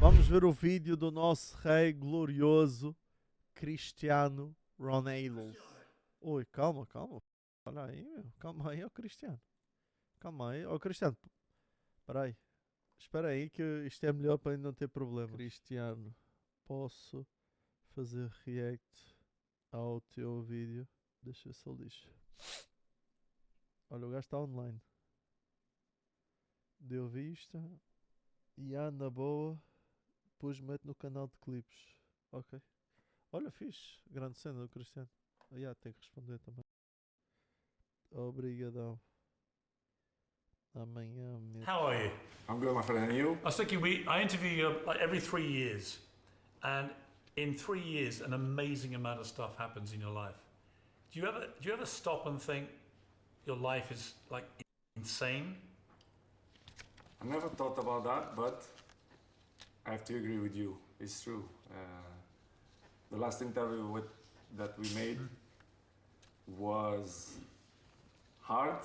Vamos ver o vídeo do nosso rei glorioso Cristiano Ronaldo. Oi, calma, calma. Olha aí, meu. Calma aí, ó Cristiano. Calma aí, ó Cristiano. Espera aí que isto é melhor para não ter problema. Cristiano, posso fazer react ao teu vídeo? Deixa eu ver se ele diz. Olha, o gajo está online. Deu vista. E anda boa. Depois mete no canal de clipes. Ok. Olha, fixe. Grande cena do Cristiano. Tem que responder também. Obrigadão. Amanhã meto. How are you? I'm good, my friend. And you? I was thinking, I interview you like every 3 years, and in 3 years, an amazing amount of stuff happens in your life. Do you ever stop and think your life is like insane? I never thought about that, but I have to agree with you. It's true. The last interview that we made was hard,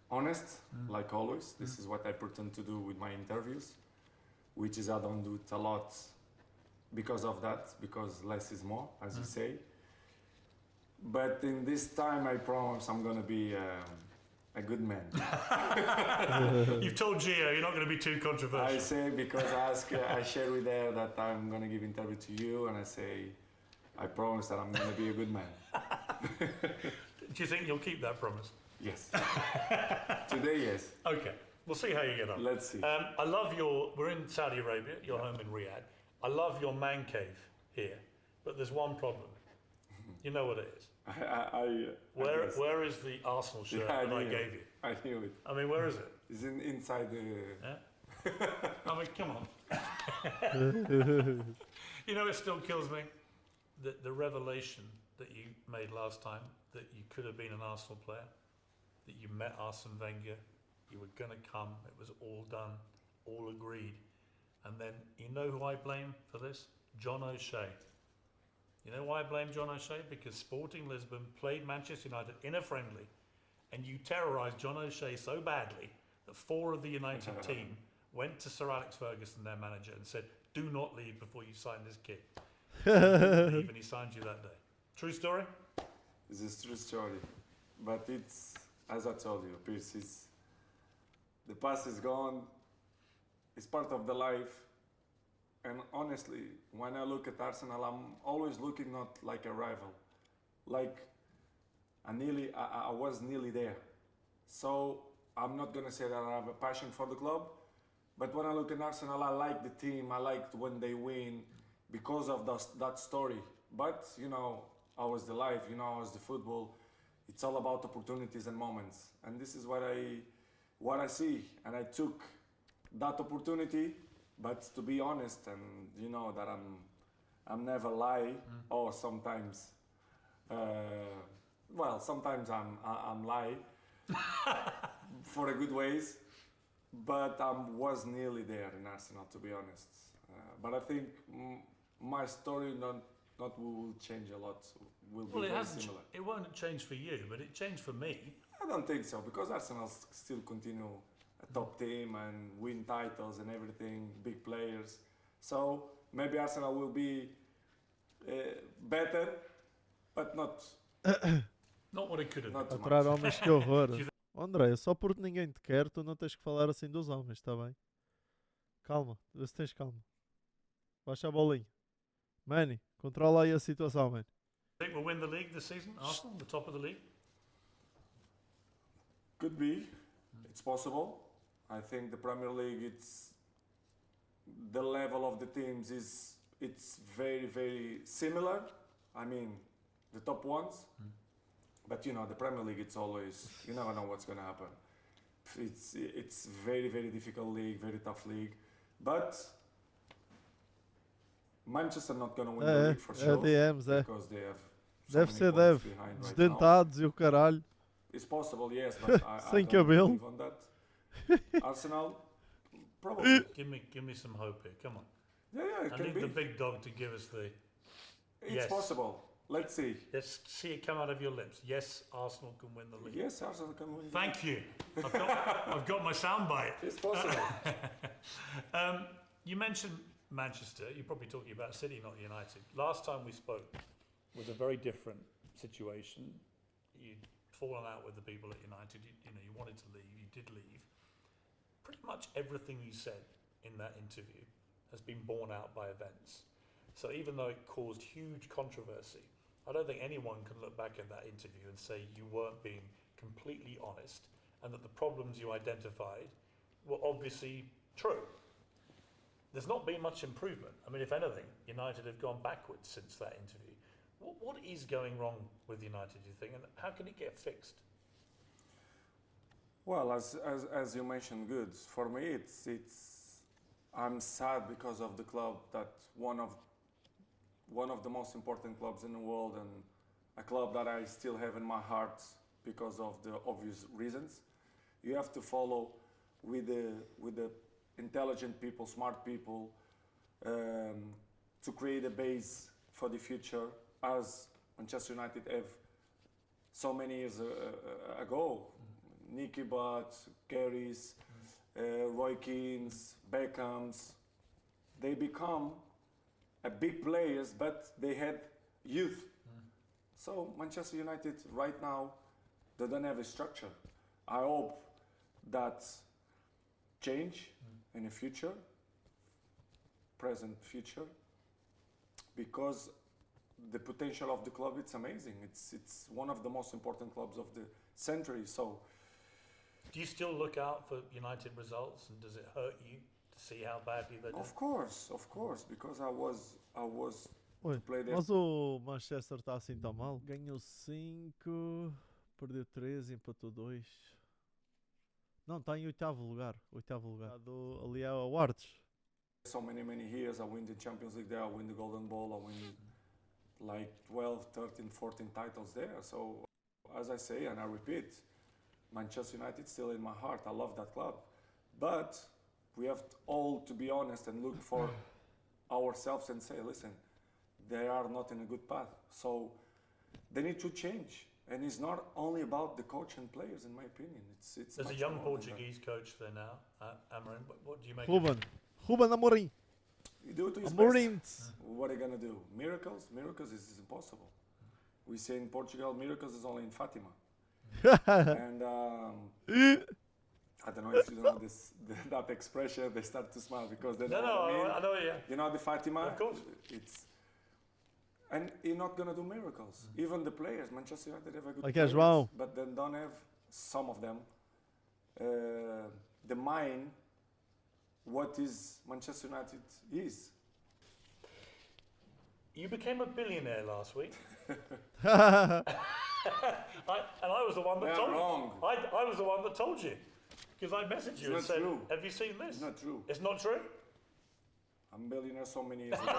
honest, like always. This is what I pretend to do with my interviews, which is I don't do it a lot because of that, because less is more, as you say. But in this time, I promise I'm gonna be a good man. You've told Gio you're not going to be too controversial. I say because I share with her that I'm gonna give interview to you, and I say I promise that I'm gonna be a good man. Do you think you'll keep that promise? Yes. Today, yes. Okay, we'll see how you get on. Let's see. I love we're in Saudi Arabia, your home in Riyadh. I love your man cave here, but there's one problem. You know what it is? Where is the Arsenal shirt that I gave you? I knew it. I mean, where is it? It's inside the... Yeah? I mean, come on. You know, it still kills me. The revelation that you made last time, that you could have been an Arsenal player, that you met Arsene Wenger, you were going to come, it was all done, all agreed. And then, you know who I blame for this? John O'Shea. You know why I blame John O'Shea? Because Sporting Lisbon played Manchester United in a friendly, and you terrorised John O'Shea so badly that 4 of the United team went to Sir Alex Ferguson, their manager, and said, "Do not leave before you sign this kid." He didn't leave, and he signed you that day. True story? It's a true story. But it's, as I told you, Pierce, the past is gone. It's part of the life. And honestly, when I look at Arsenal, I'm always looking not like a rival. Like, I was nearly there. So I'm not going to say that I have a passion for the club. But when I look at Arsenal, I like the team. I liked when they win because of that story. But, you know, ours the life, you know, ours the football. It's all about opportunities and moments. And this is what I see. And I took that opportunity. But to be honest, and you know that I'm never lie, or sometimes, sometimes I'm lie for a good ways, but I was nearly there in Arsenal, to be honest. But I think my story not will change a lot. Will be very similar. It won't change for you, but it changed for me. I don't think so, because Arsenal still continue a top team and win titles and everything, big players. So maybe Arsenal will be better, but not. Not what it could have been. Aturar homens, que horror. André, só porque ninguém te quer, tu não tens que falar assim dos homens, está bem? Calma, vê se tens calma. Baixa a bolinha. Manny, controla aí a situação, man. Think we'll win the league this season? Arsenal, the top of the league? Could be. It's possible. I think the Premier League, the level of the teams it's very, very similar. I mean, the top ones. But you know, the Premier League, it's always, you never know what's going to happen. It's very, very difficult league, very tough league. But Manchester not going to win the league for sure. DMs, because they have deve ser, deve. Desdentados e o caralho. It's possible, yes, but I Sem don't cabelo. believe on that. Arsenal, probably. Give me some hope here. Come on. Yeah, it I can need be. the big dog to give us the. It's possible. Let's see. Let's see it come out of your lips. Yes, Arsenal can win the league. Yes, Arsenal can win. Thank you. I've got my soundbite. It's possible. You mentioned Manchester. You're probably talking about City, not United. Last time we spoke was a very different situation. You'd fallen out with the people at United. You wanted to leave. You did leave. Pretty much everything you said in that interview has been borne out by events. So even though it caused huge controversy, I don't think anyone can look back at that interview and say you weren't being completely honest and that the problems you identified were obviously true. There's not been much improvement. I mean, if anything, United have gone backwards since that interview. What is going wrong with United, do you think, and how can it get fixed? Well, as you mentioned, good. For me, it's I'm sad because of the club that one of the most important clubs in the world and a club that I still have in my heart because of the obvious reasons. You have to follow with the intelligent people, smart people, to create a base for the future, as Manchester United have so many years ago. Nicky Butt, Garys, Roy Keane's, Beckham's, they become a big players, but they had youth. So Manchester United right now, they don't have a structure. I hope that change in the future, present future, because the potential of the club, it's amazing. It's one of the most important clubs of the century. So, do you still look out for United results, and does it hurt you to see how badly they're doing? of course, because I was Oi, to play there. mas o Manchester está assim tão mal? Ganhou 5, perdeu 3, empatou 2. Não, está em oitavo lugar. Ali é o Artigos. So many years, I win the Champions League there, I win the Golden Ball, I win like 12, 13, 14 titles there. So, as I say, and I repeat, Manchester United still in my heart. I love that club. But we have all to be honest and look for ourselves and say, listen, they are not in a good path. So they need to change. And it's not only about the coach and players, in my opinion. It's There's a much young more than Portuguese coach there now, Amorim. What do you make Ruben Amorim. that. You do it to his Amorim. best. What are you going to do? Miracles? Miracles is impossible. We say in Portugal, miracles is only in Fatima. And I don't know if you know that expression. They start to smile because they know what I mean. I know, yeah. You know the Fatima? Of course. And you're not going to do miracles. Even the players, Manchester United have a good Like players, João. but then don't have, some of them, the mind, what is Manchester United is. You became a billionaire last week. Ruben. I was the one that Yeah, told wrong. you. I was the one that told you. Because I messaged you and not said, true. have you seen this? It's not true. It's not true? I'm a billionaire so many years ago.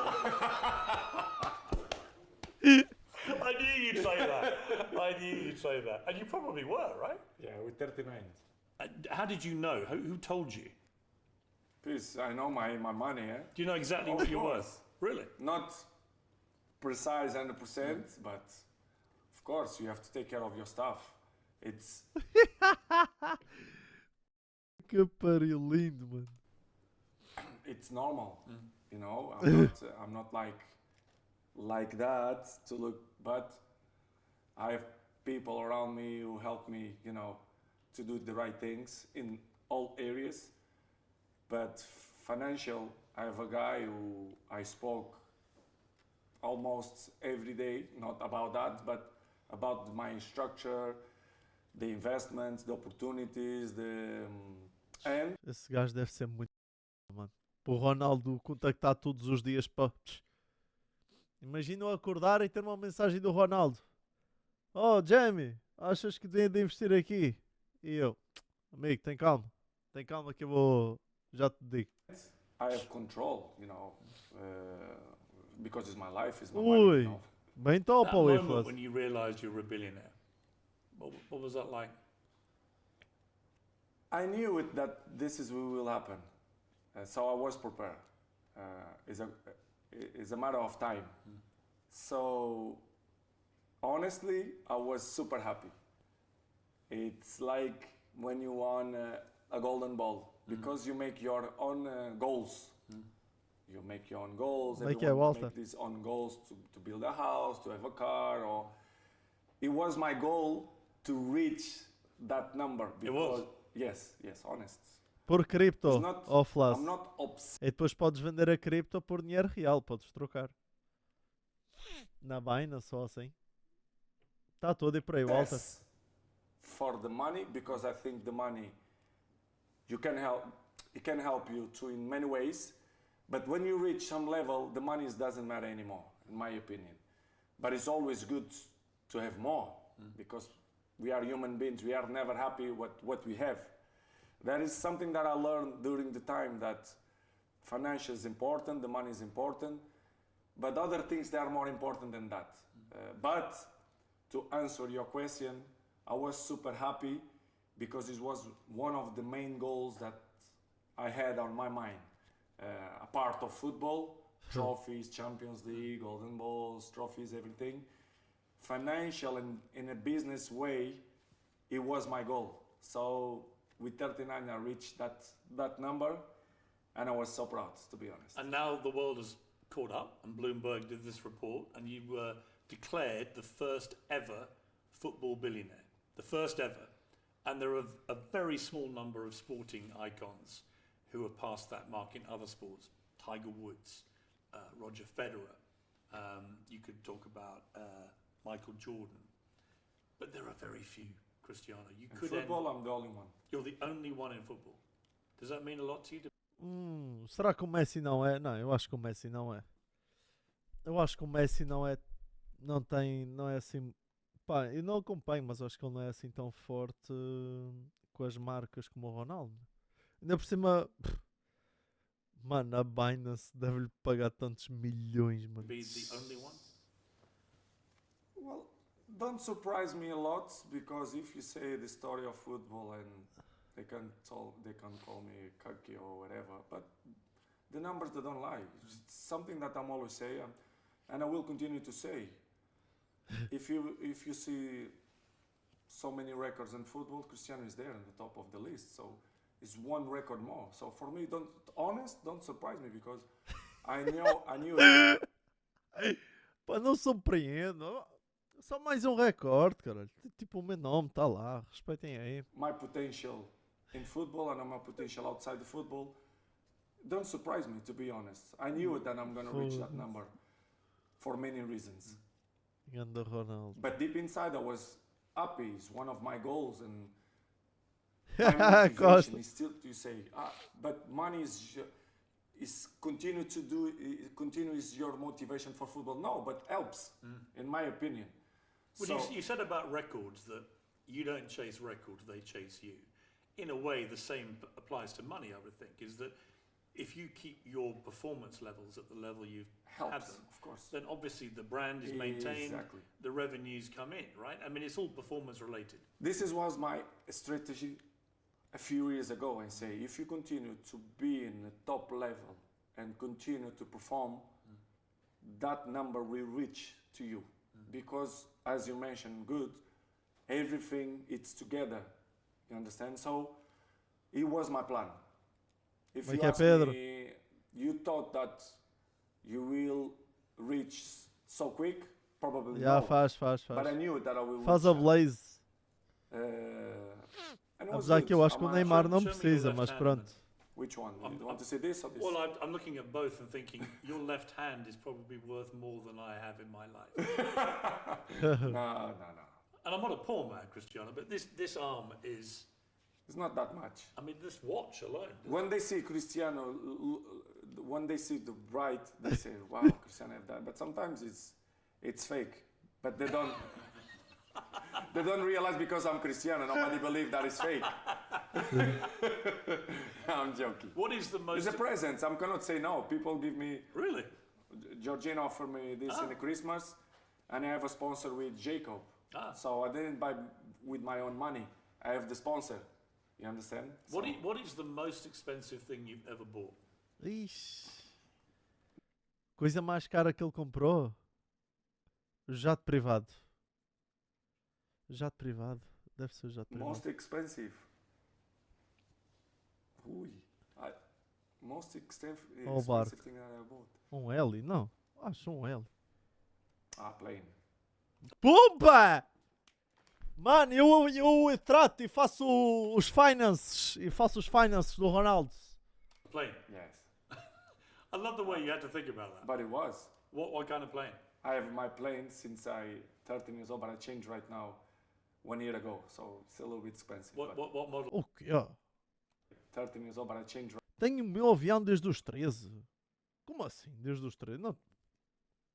I knew you'd say that. And you probably were, right? Yeah, with 39. How did you know? Who told you? Please, I know my money, eh? Do you know exactly Of what you're course. worth? Really? Not precise 100%, but of course you have to take care of your stuff. It's Que pariu lindo, mano. it's normal, Mm. you know. I'm not like that to look, but I have people around me who help me, you know, to do the right things in all areas. But financial, I have a guy who I spoke almost every day, not about that, but about my structure, the investments, the opportunities, and Esse gajo deve ser muito mano. Para o Ronaldo contactar todos os dias para. Imagina eu acordar e ter uma mensagem do Ronaldo. Oh, Jamie, achas que devia de investir aqui? E eu, amigo, tem calma que eu vou. Já te digo. I have control, you know, because it's my life, it's my Ui. money, you know. Bem top, That ou moment when you realised you were a billionaire, what was that like? I knew it that this is what will happen, so I was prepared. It's a matter of time. So honestly, I was super happy. It's like when you won a golden ball because you make your own goals. make your own goals. Make Everyone Walter. make these own goals to build a house, to have a car, or it was my goal to reach that number. It was? Yes, honest. Por cripto It's not- ou flash. I'm not obsessed. E depois podes vender a cripto por dinheiro real, podes trocar. Na Binance ou assim. Está tudo aí por aí, Walter. For the money, because I think the money it can help you to in many ways, but when you reach some level, the money doesn't matter anymore, in my opinion. But it's always good to have more, because we are human beings. We are never happy what we have. That is something that I learned during the time, that financial is important, the money is important, but other things that are more important than that. But to answer your question, I was super happy because it was one of the main goals that I had on my mind. A part of football, trophies, Champions League, Golden Balls, trophies, everything. Financial and in a business way, it was my goal. So with 39, I reached that number, and I was so proud, to be honest. And now the world has caught up, and Bloomberg did this report, and you were declared the first ever football billionaire. The first ever. And there are a very small number of sporting icons who have passed that mark in other sports. Tiger Woods, Roger Federer. You could talk about Michael Jordan. But there are very few, Cristiano. You In could football, I'm the only one. You're the only one in football. Does that mean a lot to you? Será que o Messi não é? Não, eu acho que o Messi não é. Eu acho que o Messi não é. Não é assim. Pá, eu não acompanho, mas acho que ele não é assim tão forte com as marcas como o Ronaldo. Ainda por cima, mano, a Binance deve-lhe pagar tantos milhões, mano. Be the only one? Well, don't surprise me a lot, because if you say the story of football, and they can call me cocky or whatever, but the numbers, they don't lie. It's something that I'm always saying, and I will continue to say. If you see so many records in football, Cristiano is there on the top of the list. So it's one record more. So for me, don't surprise me, because I knew. Pá, não surpreendo. Só mais um recorde, caralho. Tipo, o meu nome está lá. Respeitem aí. My potential in football and my potential outside the football don't surprise me, to be honest. I knew that I'm going to reach that number for many reasons. Ganda Ronaldo. But deep inside, I was happy. It's one of my goals, and my motivation is still to say, but money is continues your motivation for football. No, but helps, in my opinion. Well, you said about records that you don't chase records, they chase you. In a way, the same applies to money, I would think, is that if you keep your performance levels at the level you've had Helps, them, of course. then obviously the brand is maintained, Exactly. the revenues come in, right? I mean, it's all performance related. Was my strategy a few years ago. I say, if you continue to be in the top level and continue to perform, that number will reach to you. Because, as you mentioned, everything it's together. You understand? So, it was my plan. If you ask me, you thought that you will reach so quick? Probably no. Faz. But I knew that I will Faz a reach Blaze. Apesar que eu acho que o Neymar não precisa, mas pronto. Which one? You want to see this or this? Well, I'm looking at both and thinking your left hand is probably worth more than I have in my life. No. And I'm not a poor man, Cristiano, but this arm is... It's not that much. I mean, this watch alone. When they see Cristiano, when they see the bright, they say, wow, Cristiano have that. But sometimes it's fake. But they don't... They don't realize, because I'm Cristiano, nobody believes that it's fake. I'm joking. What is the most... It's a present. I cannot say no. People give me... Really? Georgina offered me this in the Christmas, and I have a sponsor with Jacob. So I didn't buy with my own money. I have the sponsor. You understand? What is the most expensive thing you've ever bought? Ixi. Coisa mais cara que ele comprou? Jato privado. Jato privado. Deve ser jato privado. Most expensive. Most expensive thing that I bought. Um heli? Não. Acho um heli. Plane. Pumba! Mano, eu trato e faço os finances. E faço os finances do Ronaldo. Plane. Yes. I love the way you had to think about that. But it was. What kind of plane? I have my plane since I 13 years old, but I changed right now 1 year ago, so it's a little bit expensive. What model? O quê? 13 years old, but I changed. Tenho o meu avião desde os 13. Como assim? Desde os 13? Não.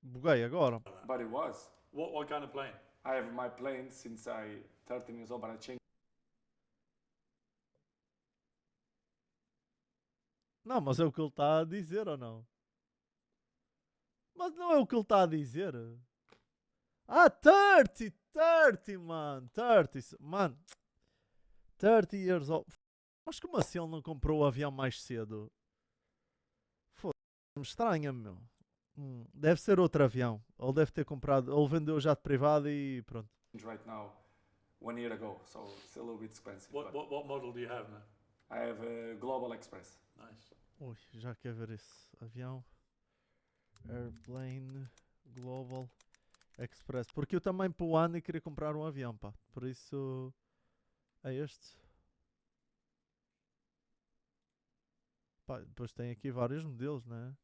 Buguei agora. But it was. What kind of plane? I have my plane since I 13 years old, but I changed. Não, mas é o que ele está a dizer ou não? Mas não é o que ele está a dizer. Ah, 30, mano. 30, mano. 30 years old. Mas como assim ele não comprou o avião mais cedo? Foda-me, estranha-me, meu. Deve ser outro avião. Ele deve ter comprado. Ele vendeu o jato privado e pronto. Right now, 1 year ago, so it's a little bit expensive. What model do you have now? I have a Global Express. Nice. Ui, já quer ver esse avião. Airplane Global Express. Porque eu também para o ano queria comprar um avião, pá. Por isso é este. Pá, depois tem aqui vários modelos, né?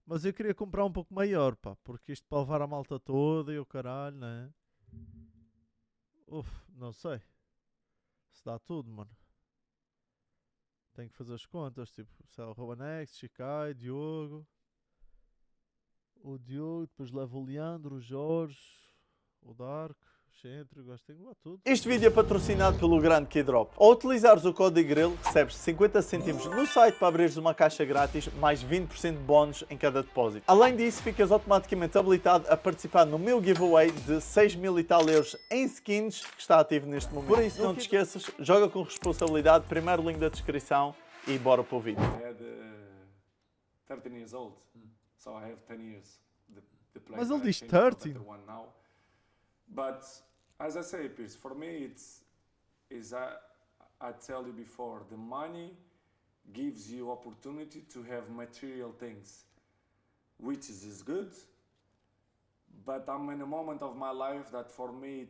Mas eu queria comprar um pouco maior, pá. Porque isto para levar a malta toda e o caralho, né? Uf, não sei. Se dá tudo, mano. Tenho que fazer as contas, tipo, sei lá, o Robanex, Chicai, Diogo. O Diogo, depois leva o Leandro, o Jorge, o Dark, o Centro, gosto de levar tudo. Este vídeo é patrocinado pelo grande Keydrop. Ao utilizares o código GRIL, recebes 50 cêntimos no site para abrires uma caixa grátis, mais 20% de bónus em cada depósito. Além disso, ficas automaticamente habilitado a participar no meu giveaway de 6.000 e tal euros em skins, que está ativo neste momento. Por isso, não te esqueças, joga com responsabilidade, primeiro link da descrição e bora para o vídeo. I had 13 years old, so I have 10 years. The plane, Mas but ele I diz changed for a 13. better one now. But as I say, Pierce, for me I tell you before, the money gives you opportunity to have material things, which is good. But I'm in a moment of my life that for me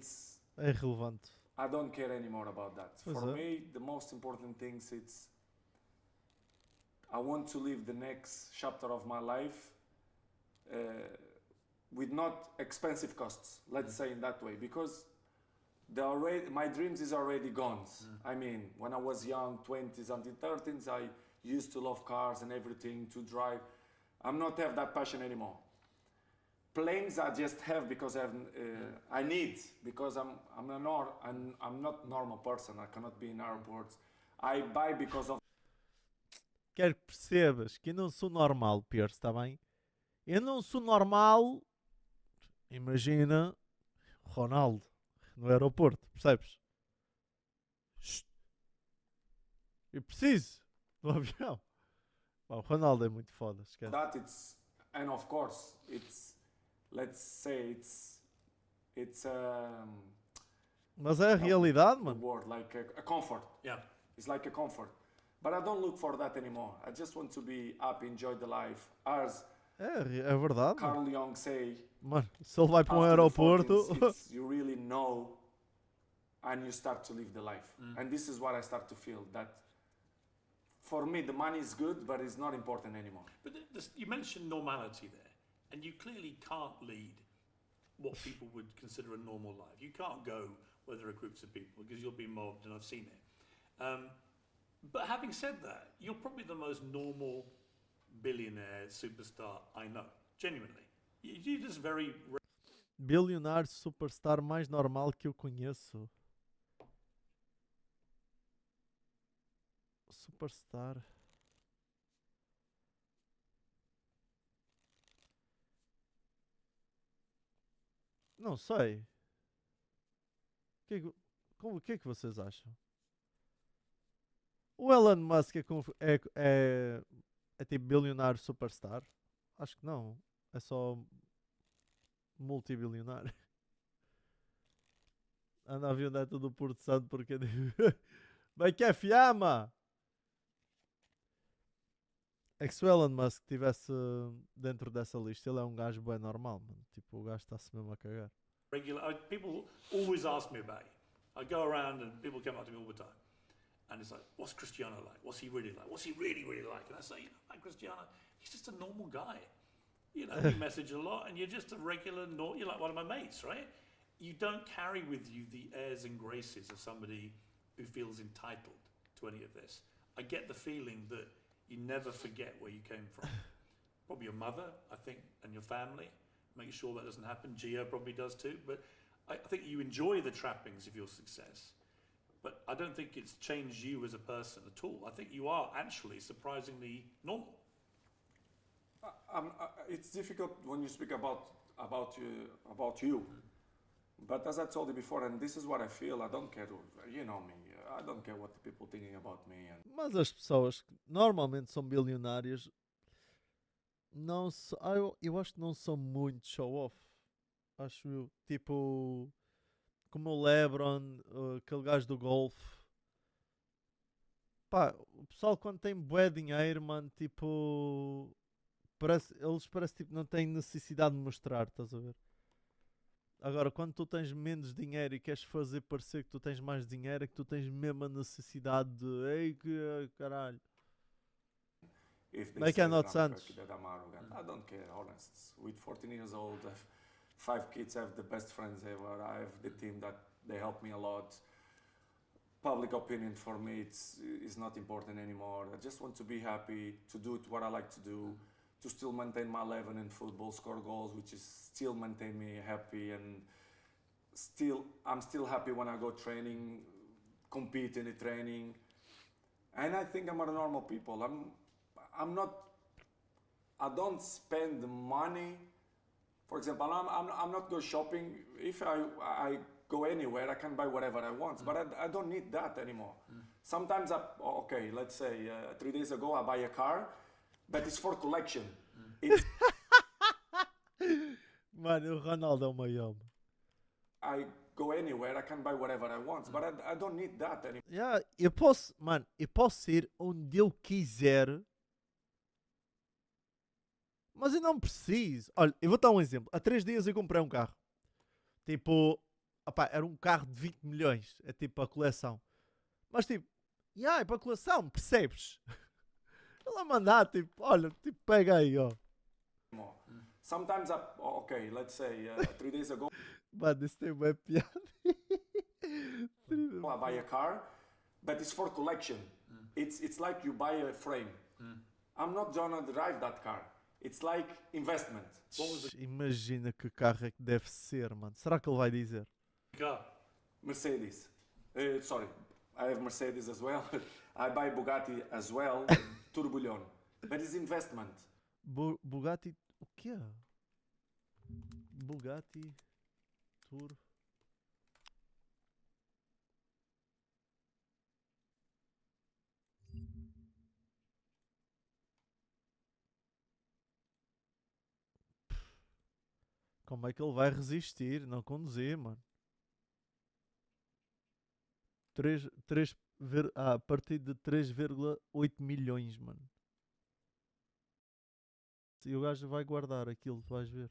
É irrelevante. I don't care anymore about that. Pois For é. me, the most important things I want to live the next chapter of my life with not expensive costs, let's say in that way, because my dreams is already gone. I mean, when I was young, 20s until 30s, I used to love cars and everything, to drive. I'm not have that passion anymore. Planes I just have because I need, because I'm not normal person. I cannot be in airports. I buy because of. Quero que percebas que eu não sou normal, Pierce, está bem? Eu não sou normal. Imagina Ronaldo no aeroporto, percebes? Eu preciso do avião. O Ronaldo é muito foda, esquece. That and of course let's say Mas é a realidade, the mano. word like a comfort. Yeah. It's like a comfort. But I don't look for that anymore. I just want to be happy, enjoy the life. As É verdade, mano. Carl Jung say, Mano, se ele vai para um after the aeroporto. 40s, you really know and you start to live the life. And this is what I start to feel, that for me the money is good, but it's not important anymore. But you mentioned normality there, and you clearly can't lead what people would consider a normal life. You can't go where there are groups of people because you'll be mobbed, and I've seen it. But having said that, you're probably the most normal billionaire superstar I know. Genuinely. You're just very... Billionaire superstar mais normal que eu conheço. Superstar. Não sei. O que é que vocês acham? O Elon Musk é tipo bilionário superstar? Acho que não. É só multibilionário. Anda a ver onde é tudo Porto Santo porque... Bem que é fiama! É que se o Elon Musk estivesse dentro dessa lista, ele é um gajo bem normal, mano. Tipo, o gajo está-se mesmo a cagar. People always ask me about you. I go around and people come up to me all the time. And it's like, what's Cristiano like? What's he really like? What's he really, really like? And I say, like Cristiano, he's just a normal guy. You know, you message a lot and you're just a regular, you're like one of my mates, right? You don't carry with you the airs and graces of somebody who feels entitled to any of this. I get the feeling that you never forget where you came from. Probably your mother, I think, and your family. Make sure that doesn't happen. Gio probably does too. But I think you enjoy the trappings of your success. But I don't think it's changed you as a person at all. I think you are actually surprisingly normal. It's difficult when you speak about you. But as I told you before, and this is what I feel, I don't care, you know me, I don't care what the people thinking about me. And Mas as pessoas que normalmente são bilionárias, não eu acho que não são muito show-off. Acho eu. Tipo, como o LeBron, aquele gajo do golfe. Pá, o pessoal quando tem bué dinheiro, mano, tipo... eles parece tipo não têm necessidade de mostrar, estás a ver? Agora, quando tu tens menos dinheiro e queres fazer parecer que tu tens mais dinheiro, é que tu tens mesmo a necessidade de... Ei, que caralho. if they Like say not that I'm Santos. cocky, that I'm arrogant, I don't care, honest. With 14 years old, I have 5 kids, I have the best friends ever, I have the team that they help me a lot. Public opinion for me is not important anymore. I just want to be happy, to do what I like to do, to still maintain my level in football, score goals, which is still maintain me happy, and I'm still happy when I go training, compete in the training, and I think I'm a normal people. I don't spend money. For example, I'm not go shopping. If I go anywhere, I can buy whatever I want, but I don't need that anymore. Sometimes, okay, let's say 3 days ago I buy a car, but it's for collection. It's Mano, o Ronaldo é o maior. I go anywhere, I can buy whatever I want, but I don't need that anymore. Yeah, eu posso ir onde eu quiser, mas eu não preciso. Olha, eu vou dar um exemplo. Há 3 dias eu comprei um carro. Tipo, opá, era um carro de 20 milhões. É tipo a coleção. Mas tipo, é para a coleção, percebes? Ela mandar, tipo, olha, tipo, pega aí, ó. Sometimes, okay, let's say 3 days ago Mano, isso tem uma piada. I buy a car, but it's for collection. It's like you buy a frame. I'm not gonna drive that car. It's like investment. Imagina que carro é que deve ser, mano. Será que ele vai dizer? Mercedes. Sorry, I have Mercedes as well. I buy Bugatti as well. Turbolhão. But it's investment. Bugatti... O quê? Bugatti... Tour... Como é que ele vai resistir? Não conduzir, mano. A partir de 3,8 milhões, mano. E o gajo vai guardar aquilo, tu vais ver.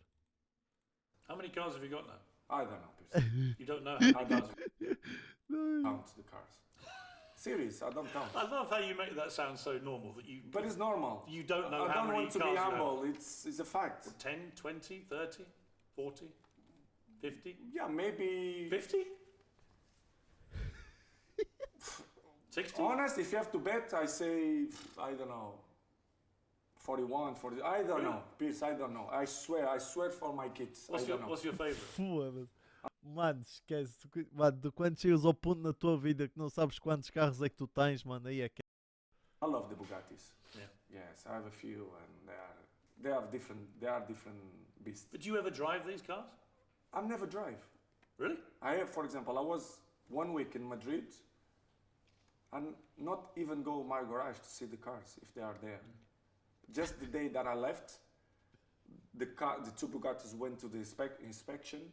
How many cars have you got now? I don't know. Pierce. You don't know how many cars. Count the cars. Serious, I don't count. I love how you make that sound so normal that you. But it's normal. You don't know I how don't many want to cars be you have. humble. It's a fact. 10, 20, 30, 40, 50? Yeah, maybe. 50? 60? Honest, if you have to bet, I say, I don't know, 41, 40. I don't know, Pierce. I don't know. I swear for my kids. I don't know. What's your favourite? Foda-se. Mano, esquece. Mano, de quando chegas ao ponto na tua vida que não sabes quantos carros é que tu tens, mano, aí é que... I love the Bugattis. Yeah. Yes, I have a few, and they are different beasts. But do you ever drive these cars? I never drive. Really? I have, for example, I was 1 week in Madrid, and not even go my garage to see the cars if they are there. Just the day that I left, the 2 Bugattis went to the inspection,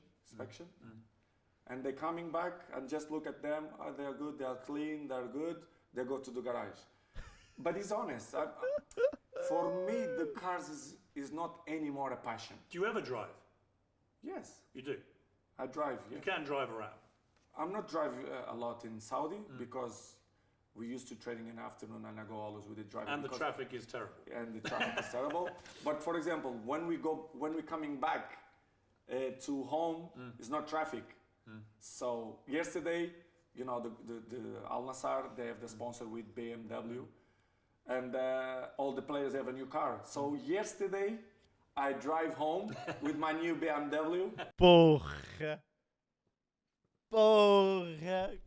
and they're coming back and just look at them. They are good. They are clean. They are good. They go to the garage. But he's honest. For me, the cars is not anymore a passion. Do you ever drive? Yes, You do. I drive. Yeah. You can drive around. I'm not driving a lot in Saudi because we used to training in the afternoon and I go always with the driving. And the traffic is terrible. And the traffic is terrible. But for example, when we're coming back to home, it's not traffic. So yesterday, you know, the Al Nassr, they have the sponsor with BMW, and all the players have a new car. So yesterday, I drive home with my new BMW. Porra! Porra!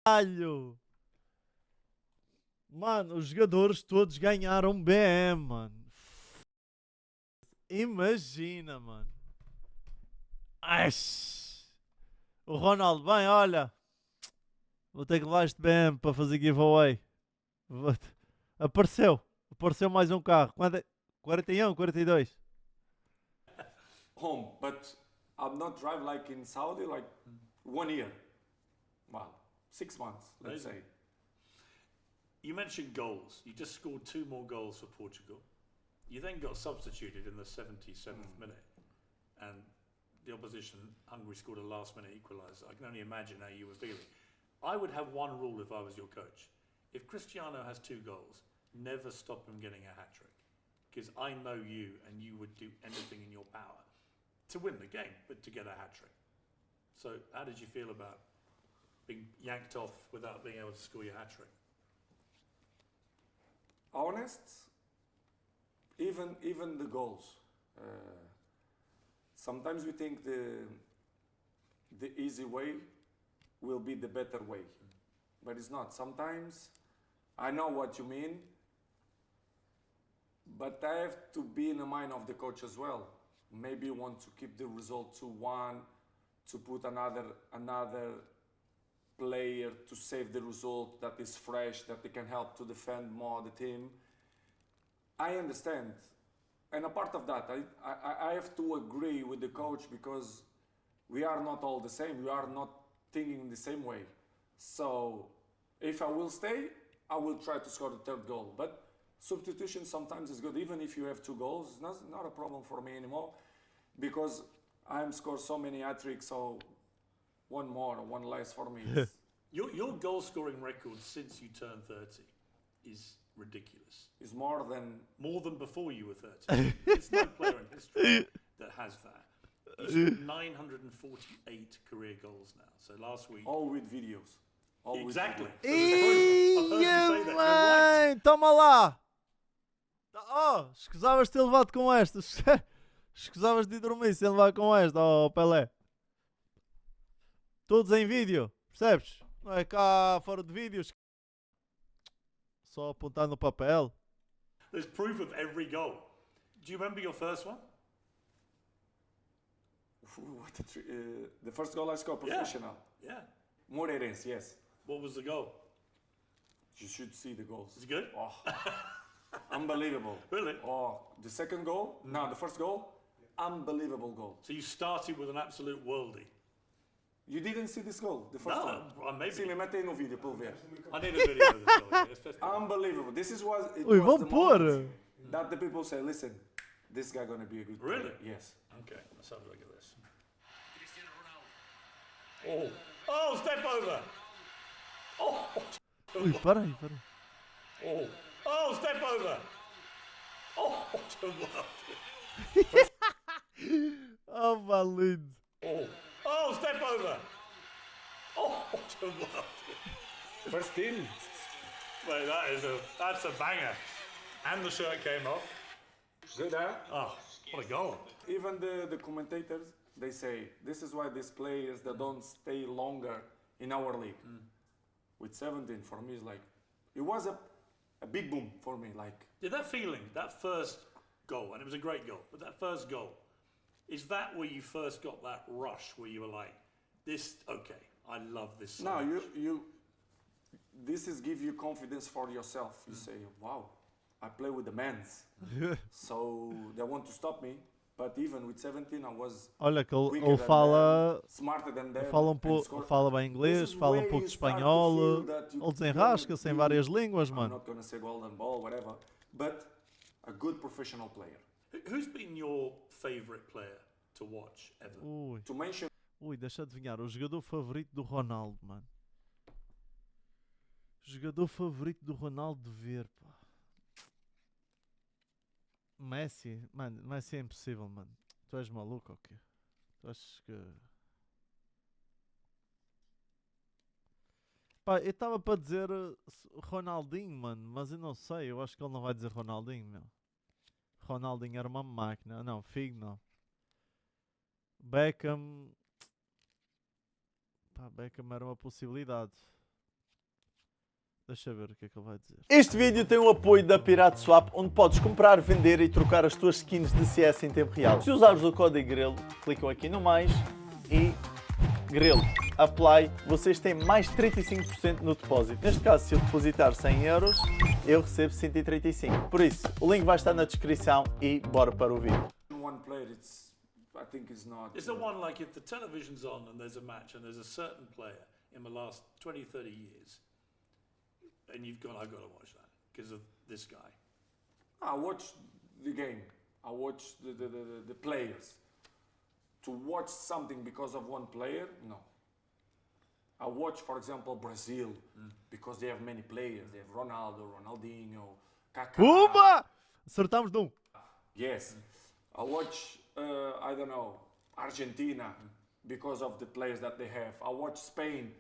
Caralho! Mano, os jogadores todos ganharam BM, mano. Imagina, mano. Ai, o Ronaldo, bem, olha. Vou ter que levar este BM para fazer giveaway. Apareceu mais um carro. Quando é? 41, 42. Home, but I'm not drive like in Saudi, like 1 year. Well, 6 months, let's say. You mentioned goals. You just scored 2 more goals for Portugal. You then got substituted in the 77th minute, and the opposition, Hungary, scored a last-minute equaliser. I can only imagine how you were feeling. I would have one rule if I was your coach. If Cristiano has 2 goals, never stop him getting a hat-trick. Because I know you, and you would do anything in your power to win the game, but to get a hat-trick. So how did you feel about being yanked off without being able to score your hat-trick? Honest, even the goals. Sometimes we think the easy way will be the better way, but it's not. Sometimes I know what you mean, but I have to be in the mind of the coach as well. Maybe you want to keep the result to 1, to put another player to save the result that is fresh, that they can help to defend more the team. I understand. And a part of that, I have to agree with the coach because we are not all the same. We are not thinking the same way. So if I will stay, I will try to score the 3rd goal. But substitution sometimes is good. Even if you have 2 goals, it's not a problem for me anymore because I'm scored so many hat-tricks, so 1 more or 1 less for me. Your goal scoring record since you turned 30 is ridiculous. It's more than before you were 30. There's no player in history that has that. You scored 948 career goals now. So last week... all with videos. All exactly. With videos. So I've heard you say that. You're right. Toma lá! Oh, escusavas de ter levado com esta. Escusavas de dormir sem levar com esta, oh Pelé. Todos em vídeo, percebes? Não é cá fora de vídeos. Só apontar no papel. There's proof of every goal. Do you remember your first one? The first goal I scored professional. Yeah. Moreirense, yes. What was the goal? You should see the goals. Is it good? Oh, unbelievable. Really? Oh, the second goal? No, the first goal? Unbelievable goal. So you started with an absolute worldie. You didn't see this goal, the first one? No, maybe. Sim, me metem no vídeo para eu ver. I need a video of this goal. Yes, Unbelievable. This is what it Ui, was vão the pôr! moment that the people say, listen, this guy gonna be a good Really? player. Yes. Okay, let's have a look at this. Cristiano Ronaldo. Oh, step over. Oh. Ui, para aí. Oh, step over. Oh, Oh, valido. Oh, step over. Oh, First team. Mate, that's a banger. And the shirt came off. Good, huh? Oh, what a goal. Even the commentators, they say, this is why these players that don't stay longer in our league. With 17, for me, is like, it was a big boom for me. Like, Yeah, that feeling, that first goal, and it was a great goal, but that first goal, is that where you first got that rush where you were like, okay, I love this so no, much. this is give you confidence for yourself. You say, wow, I play with the men's. So they want to stop me. But even with 17, I was Olha que quicker ele than fala, them, smarter than them. fala bem inglês, fala um pouco de espanhol, ele desenrasca-se em várias línguas, I'm mano. not gonna say golden ball, whatever. But a good professional player. Who's been your favourite player to watch ever? Ui, To mention deixa eu adivinhar. O jogador favorito do Ronaldo, mano. Jogador favorito do Ronaldo de ver, pá. Messi? Mano, Messi é impossível, mano. Tu és maluco ou quê? Tu achas que... Pá, eu estava para dizer Ronaldinho, mano, mas eu não sei. Eu acho que ele não vai dizer Ronaldinho, meu. Ronaldinho era uma máquina. Não, Figo não. Beckham... Pá, Beckham era uma possibilidade. Deixa eu ver o que é que ele vai dizer. Este vídeo tem o apoio da Pirate Swap, onde podes comprar, vender e trocar as tuas skins de CS em tempo real. Se usares o código grelo, clicam aqui no mais e grelo, apply, vocês têm mais 35% no depósito. Neste caso, se eu depositar 100 euros, eu recebo 135. Por isso, o link vai estar na descrição e bora para o vídeo. one player, I think it's not. Is there one like if the television's on and there's a match and there's a certain player in the last 20, 30 years and you've gone, I've got to watch that because of this guy? I watch the game. I watch the players. To watch something because of one player, no. I watch, for example, Brazil because they have many players. They have Ronaldo, Ronaldinho, Kaká. Pumba! Acertámos de um. Yes. I watch, I don't know, Argentina because of the players that they have. I watch Spain.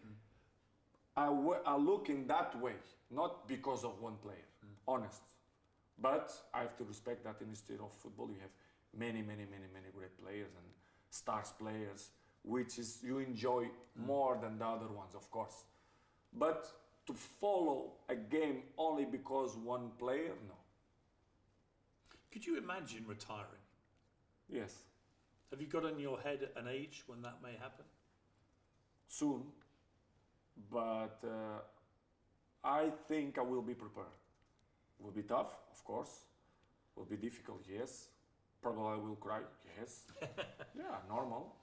I look in that way, not because of one player, honest. But I have to respect that in the state of football you have many great players and stars players, which is you enjoy more than the other ones, of course. But to follow a game only because one player, no. Could you imagine retiring? Yes, Have you got in your head an age when that may happen? soon. But I think I will be prepared. Will be tough, of course. Will be difficult, yes. Probably I will cry, yes. Yeah, normal.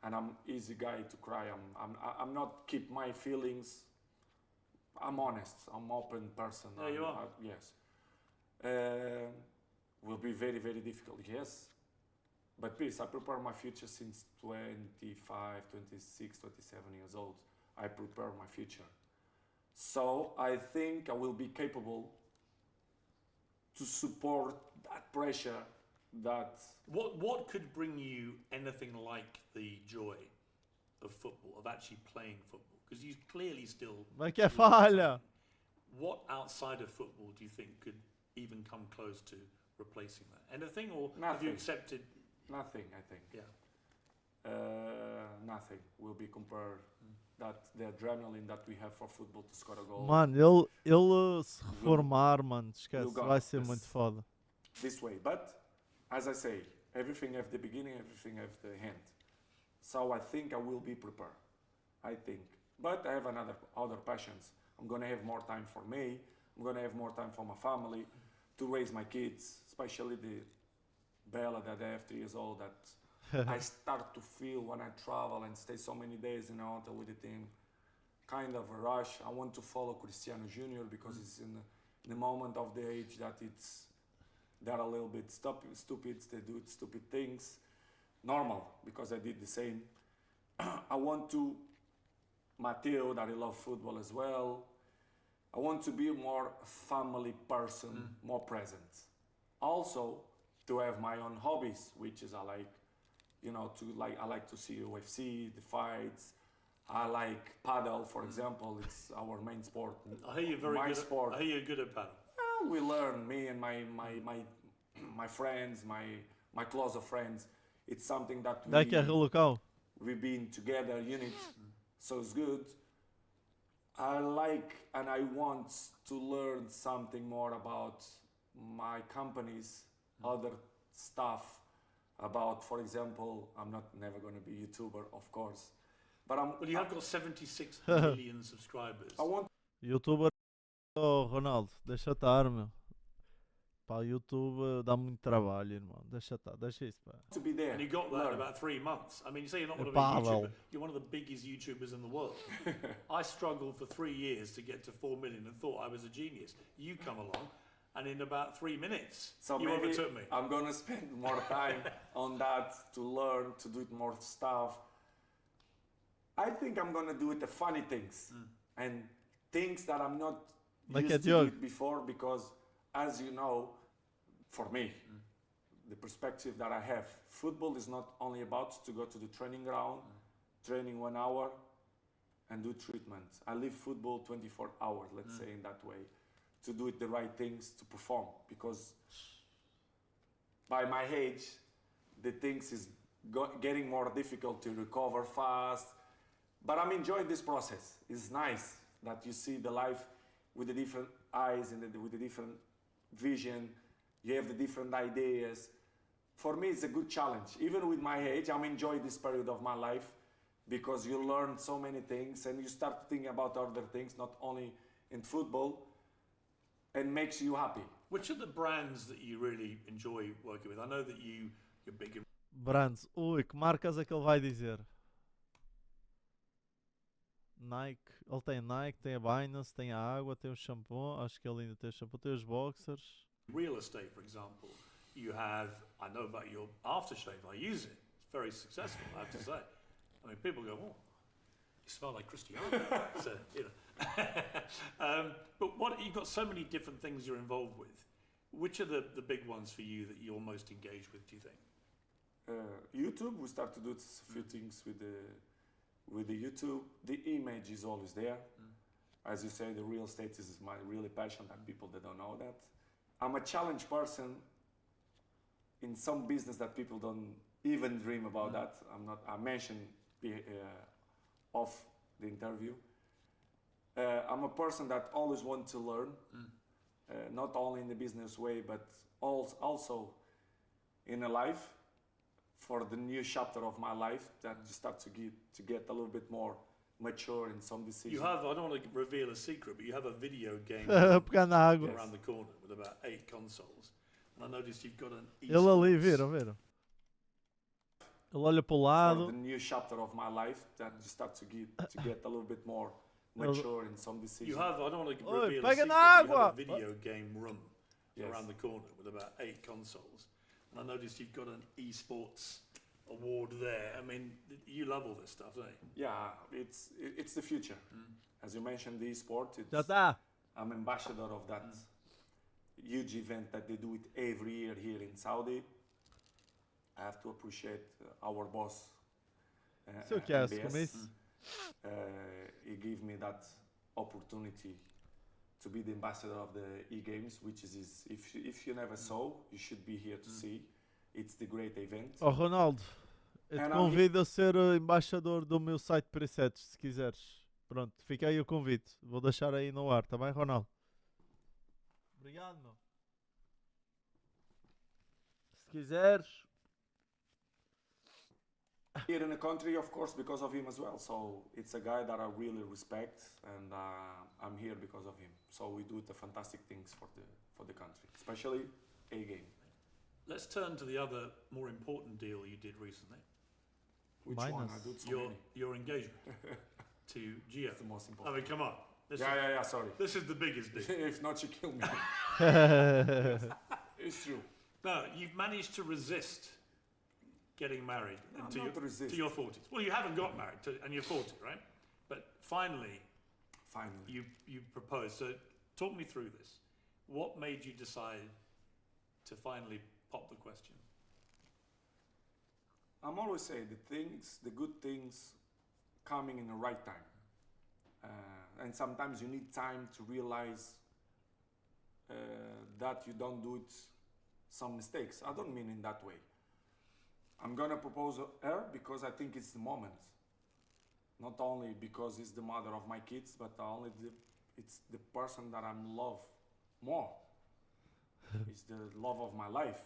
And I'm easy guy to cry. I'm not keep my feelings. I'm honest. I'm open person. Yeah, you are. Yes. Will be very difficult, yes. But please, I prepare my future since 25, 26, 27 years old. I prepare my future. So I think I will be capable to support that pressure that... What could bring you anything like the joy of football, of actually playing football? Because you clearly still... Como é que é falha? What outside of football do you think could even come close to replacing that? Anything, or have you Nothing. accepted? Nothing, I think. Yeah. Nothing will be compared that the adrenaline that we have for football to score a goal. Mano, ele se reformar, mano, esquece, Will go. vai ser Yes. muito foda. This way, but as I say, everything have the beginning, everything have the end. So I think I will be prepared. I think, but I have other passions. I'm gonna have more time for me. I'm gonna have more time for my family, to raise my kids, especially the Bella that I have 3 years old. That I start to feel when I travel and stay so many days in a hotel with the team, kind of a rush. I want to follow Cristiano Jr. because it's in the moment of the age that they're a little bit stupid, they do stupid things. Normal, because I did the same. I want to, Matteo, that I love football as well. I want to be a more family person, more present. Also, to have my own hobbies, which is I like, I like to see UFC, the fights. I like paddle, for example. It's our main sport. I hear you're very my good. sport. I hear you're good at paddle. We learn, me and my friends, my closer friends. It's something that Daqui é local. we've been together, unit, so it's good. I like and I want to learn something more about my companies, other stuff, about, for example, I'm never going to be a YouTuber, of course, but Well, you have got 76 million subscribers. I want Youtuber, oh Ronaldo, deixa estar, meu. Pá, o YouTube dá muito trabalho, irmão. Deixa estar, deixa isso, pá. to be there. And you got that in learn. about 3 months. I mean, you say you're not one of Pavel. the YouTuber, you're one of the biggest YouTubers in the world. I struggled for 3 years to get to 4 million and thought I was a genius. You come along and in about 3 minutes, So you maybe overtook me. I'm gonna spend more time on that to learn, to do it more stuff. I think I'm gonna do it the funny things and things that I'm not Like a used to do joke. it before, because as you know, for me, the perspective that I have, football is not only about to go to the training ground, training 1 hour and do treatments. I live football 24 hours, let's say in that way, to do it the right things to perform, because by my age, the things is getting more difficult to recover fast, but I'm enjoying this process. It's nice that you see the life with the different eyes and with the different vision. You have the different ideas. For me, it's a good challenge. Even with my age, I'm enjoying this period of my life, because you learn so many things and you start thinking about other things, not only in football, and makes you happy. Which are the brands that you really enjoy working with? I know that you're big in Brands. Ui, que marcas é que ele vai dizer? Nike. Ele tem Nike, tem a Binance, tem a água, tem o shampoo. Acho que ele ainda tem o shampoo. Tem os boxers. real estate, for example. You have, I know about your aftershave, I use it. It's very successful, I have to say. I mean, people go, oh, you smell like Cristiano. So, you know. But what, you've got so many different things you're involved with. Which are the big ones for you that you're most engaged with, do you think? YouTube, we start to do a few things with the YouTube. The image is always there. As you say, the real estate is my really passion, that people that don't know that. I'm a challenge person in some business that people don't even dream about that. I mentioned off the interview. I'm a person that always wants to learn, not only in the business way, but also in a life, for the new chapter of my life, that you start to get a little bit more mature in some decisions. You have, I don't want to reveal a secret, but you have a video game Pegar na água. around the corner with about 8 consoles. And I noticed you've got an Ele ali, esports- viram? Ele olha para o For lado. the new chapter of my life, that you start to get a little bit more mature in some decisions. You have, I don't want to Oi, reveal a pega secret, na but you have água! a video game room Yes. around the corner with about 8 consoles. And I noticed you've got an esports award there. I mean, you love all this stuff, don't you? Yeah, it's the future. As you mentioned, the sport. Já está. I'm ambassador of that huge event that they do it every year here in Saudi. I have to appreciate our boss. Seu que é, MBS. como isso? He gave me that opportunity to be the ambassador of the e-games, which is if you never saw, you should be here to see. It's the great event. Oh, Ronaldo, eu te And convido a ser embaixador do meu site presets, se quiseres. Pronto, fica aí o convite. Vou deixar aí no ar, tá bem, Ronaldo? Obrigado, meu. Se quiseres. Here in the country, of course, because of him as well. So it's a guy that I really respect, and I'm here because of him. So we do the fantastic things for the country, especially a game. Let's turn to the other more important deal you did recently. Which one? Minus. I do so Your many. your engagement to Gio. That's the most I important. mean, come on. This Yeah. Sorry. This is the biggest deal. If not, you kill me. It's true. No, you've managed to resist getting married No, into not resist. to your 40s. Well, you haven't got married, and you're 40, right? But finally, Finally. you proposed. So talk me through this. What made you decide to finally pop the question? I'm always saying the good things coming in the right time. And sometimes you need time to realize that you don't do some mistakes. I don't mean in that way. I'm gonna propose her because I think it's the moment. Not only because it's the mother of my kids, but it's the person that I'm love more. It's the love of my life.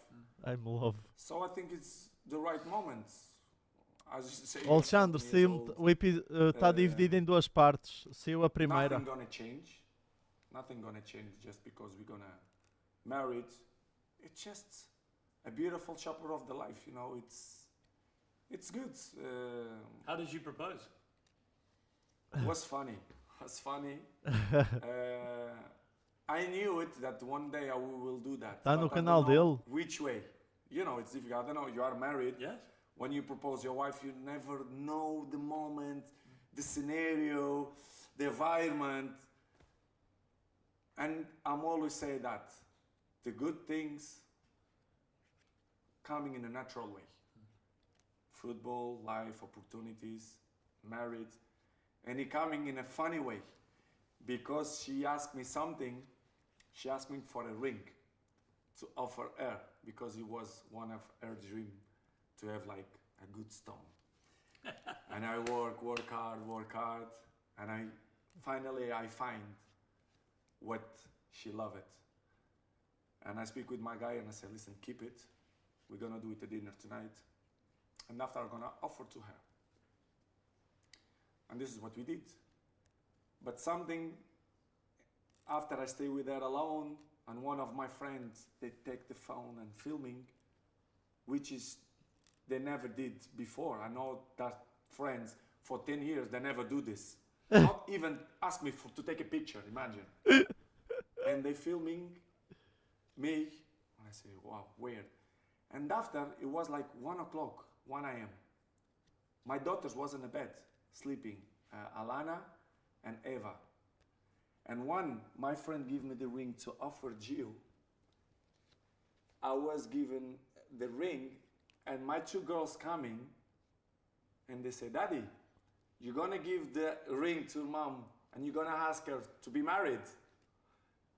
I'm love. So I think it's the right moment. As you say, O Alexandre, está dividido em duas partes. Saiu a primeira. Nothing gonna change. Nothing gonna change just because we're gonna marry it. It's just a beautiful chapter of the life, you know. It's good. How did you propose? It was funny. It was funny. I knew it that one day I will do that. Tá no but I canal don't know dele. which way? You know, it's difficult. I don't know. You are married. Yes. When you propose your wife, you never know the moment, the scenario, the environment. And I'm always say that the good things coming in a natural way. Football, life, opportunities, married, and it coming in a funny way. Because she asked me something, she asked me for a ring to offer her because it was one of her dream to have like a good stone. And I work hard, and I finally find what she loved it. And I speak with my guy and I say, listen, keep it. We're gonna do it at dinner tonight. And after I'm gonna offer to her. And this is what we did. But something, after I stay with her alone, and one of my friends, they take the phone and filming, which is, they never did before. I know that friends, for 10 years, they never do this. Not even ask me to take a picture, imagine. And they filming me, and I say, wow, weird. And after, it was like 1 o'clock, 1 a.m. My daughters was in the bed, sleeping, Alana and Eva. And my friend gave me the ring to offer Jill. I was given the ring, and my 2 girls coming, and they say, Daddy, you're gonna give the ring to mom, and you're gonna ask her to be married.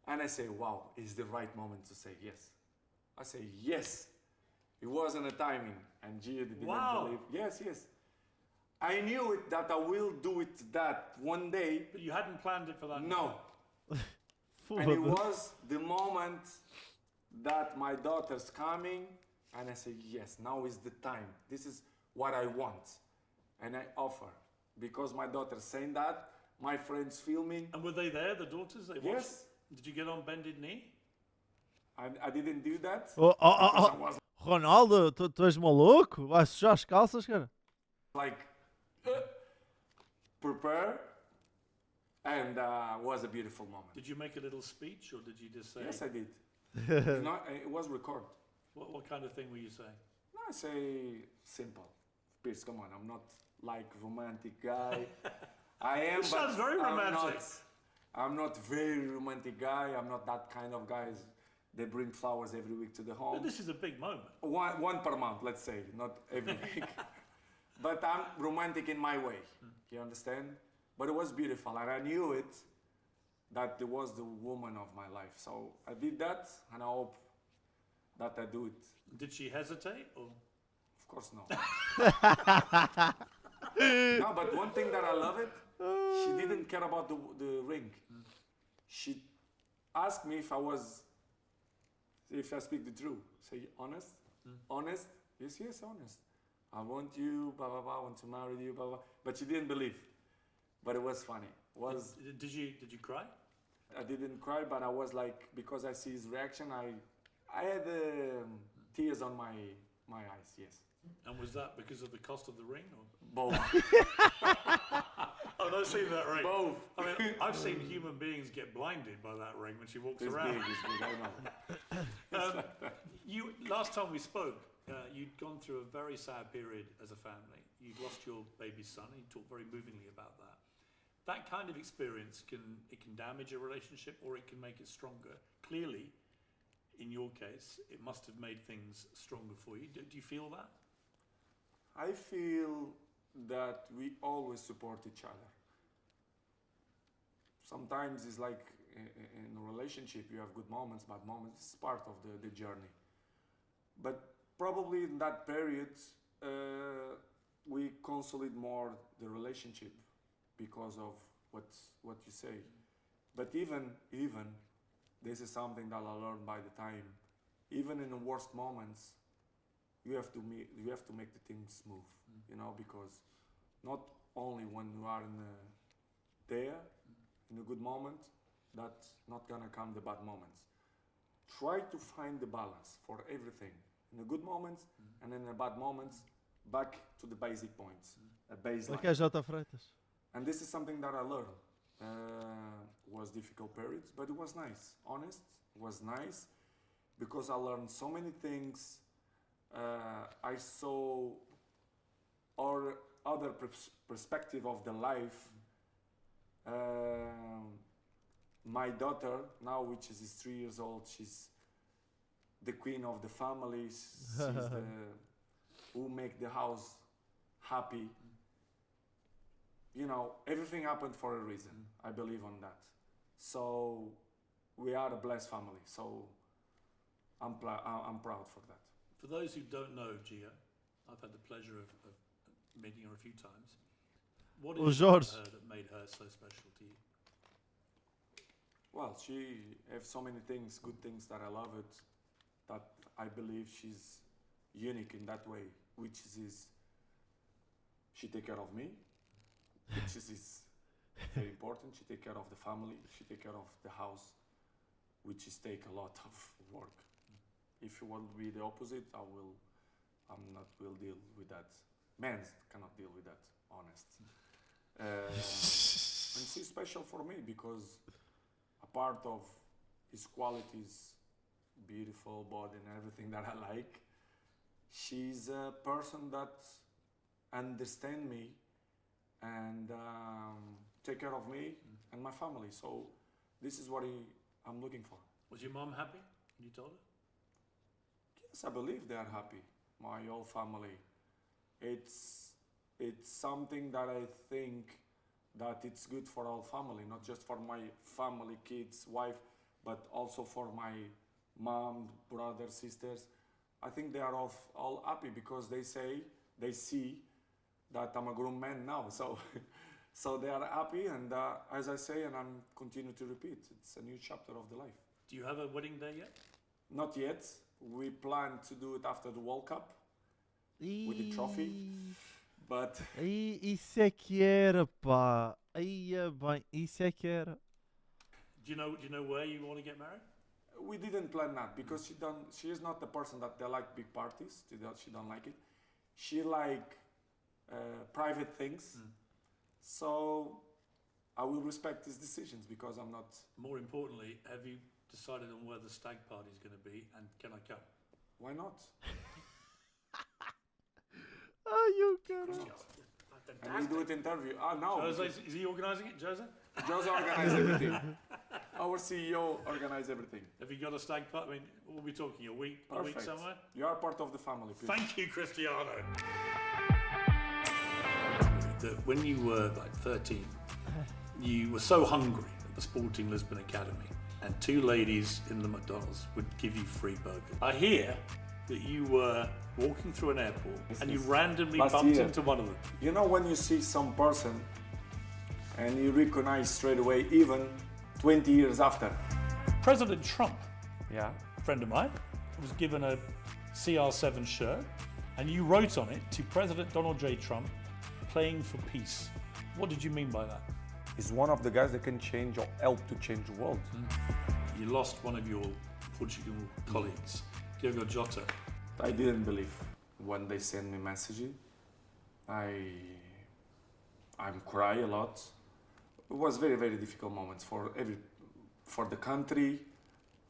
And I say, wow, it's the right moment to say yes. I say, yes. It wasn't a timing, and Jill didn't believe. Yes. I knew it that I will do it that one day. But you hadn't planned it for that. No. And it was the moment that my daughter's coming, and I say, yes, now is the time. This is what I want. And I offer. Because my daughter's saying that, my friends filming. And were they there, the daughters? They watched? Yes. Did you get on bended knee? I didn't do that. Oh, because I was Ronaldo, tu és maluco? Vai sujar as calças, cara? like, prepare. And was a beautiful moment. Did you make a little speech, or did you just say? Yes, I did. It was recorded. What kind of thing were you saying? No, I say simple. Pierce, come on, I'm not like romantic guy. I am, It sounds very romantic. I'm not very romantic guy. I'm not that kind of guys that bring flowers every week to the home. But this is a big moment. One per month, let's say, not every week. But I'm romantic in my way. You understand? But it was beautiful, and I knew it that it was the woman of my life. So I did that, and I hope that I do it. Did she hesitate, or? Of course, no. No, but one thing that I love it, she didn't care about the ring. She asked me if I speak the truth. Say, honest? Honest? Yes, honest. I want you, blah, blah, blah, I want to marry you, blah, blah. But she didn't believe. But it was funny. Did you cry? I didn't cry, but I was like, because I see his reaction, I had tears on my eyes, yes. And was that because of the cost of the ring, or? Both. Oh, don't see that ring. Both. I mean, I've seen human beings get blinded by that ring when she walks It's around. big, I know. Last time we spoke, you'd gone through a very sad period as a family. You'd lost your baby son, and you talked very movingly about that. That kind of experience can damage a relationship, or it can make it stronger. Clearly, in your case, it must have made things stronger for you. Do you feel that? I feel that we always support each other. Sometimes it's like in a relationship, you have good moments, bad moments. It's part of the journey. But probably in that period, we consolidate more the relationship because of what you say. But even this is something that I learned by the time. Even in the worst moments, you have to make the things smooth, you know, because not only when you are there in a good moment, that's not gonna come the bad moments. Try to find the balance for everything. In the good moments and in the bad moments, back to the basic points, a baseline. Like a J. Freitas. And this is something that I learned. Was difficult periods, but it was nice. Honest, it was nice because I learned so many things. I saw our other perspective of the life. My daughter now, which is 3 years old, she's the queen of the family. She's the who make the house happy. You know, everything happened for a reason. I believe on that. So we are a blessed family. So I'm proud for that. For those who don't know Gia, I've had the pleasure of meeting her a few times. What is it about her that made her so special to you? Well, she has so many things, good things that I love it, that I believe she's unique in that way, which is she take care of me, which is very important. She take care of the family, she take care of the house, which is take a lot of work. If you want to be the opposite, will deal with that. Men cannot deal with that, honest. And she's special for me because a part of his qualities, beautiful body and everything that I like, she's a person that understands me and take care of me and my family. So this is what I'm looking for. Was your mom happy when you told her? Yes, I believe they are happy. My whole family. It's something that I think that it's good for our family, not just for my family, kids, wife, but also for my mom, brothers, sisters. I think they are all happy because they see that I'm a grown man now. So, so they are happy, and as I say, and I'm continue to repeat, it's a new chapter of the life. Do you have a wedding day yet? Not yet. We plan to do it after the World Cup with the trophy. But isso é que era, pá. Aí é bem, isso é que era. Do you know where you want to get married? We didn't plan that because she is not the person that they like big parties. She don't like it. She like private things. So I will respect his decisions because I'm not. More importantly, have you decided on where the stag party is going to be, and can I come? Why not? Ai, eu quero. And we do it interview. No. Jose, is he organising it, Jose? Jose organize everything. Our CEO organize everything. Have you got a stag party? I mean, we'll be talking a week somewhere? You are part of the family, please. Thank you, Cristiano. When you were like 13, you were so hungry at the Sporting Lisbon Academy, and two ladies in the McDonald's would give you free burgers. I hear that you were walking through an airport and you randomly bumped into one of them. You know when you see some person and you recognize straight away, even 20 years after. President Trump, Yeah. a friend of mine, was given a CR7 shirt, and you wrote on it, to President Donald J. Trump, playing for peace. What did you mean by that? He's one of the guys that can change or help to change the world. You lost one of your Portugal colleagues, Diogo Jota. I didn't believe when they sent me messages. I'm cry a lot. It was very, very difficult moments for the country,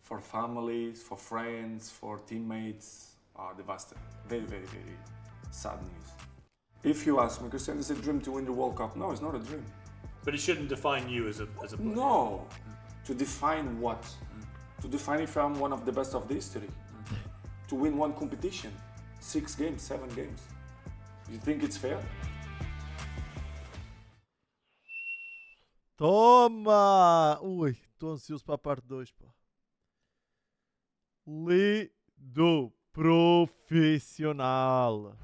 for families, for friends, for teammates. Devastating. Very, very, very sad news. If you ask me, Cristiano, is it a dream to win the World Cup? No, it's not a dream. But it shouldn't define you as a player. No. To define what? To define if I'm one of the best of the history. To win one competition. 6 games, 7 games. You think it's fair? Toma! Ui, estou ansioso para a parte 2, pá. Lido profissional.